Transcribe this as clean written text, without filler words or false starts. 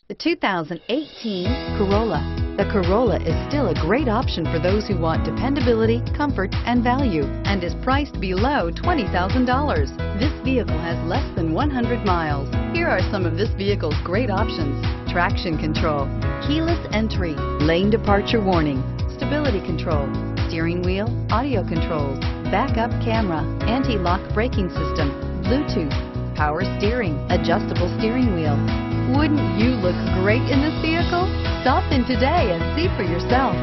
The 2018 Corolla. The Corolla is still a great option for those who want dependability, comfort, and value, and is priced below $20,000. This vehicle has less than 100 miles. Here are some of this vehicle's great options: traction control, keyless entry, lane departure warning, stability control, steering wheel audio controls, backup camera, anti-lock braking system, Bluetooth, power steering, adjustable steering wheel. Wouldn't you look great in this vehicle? Stop in today and see for yourself.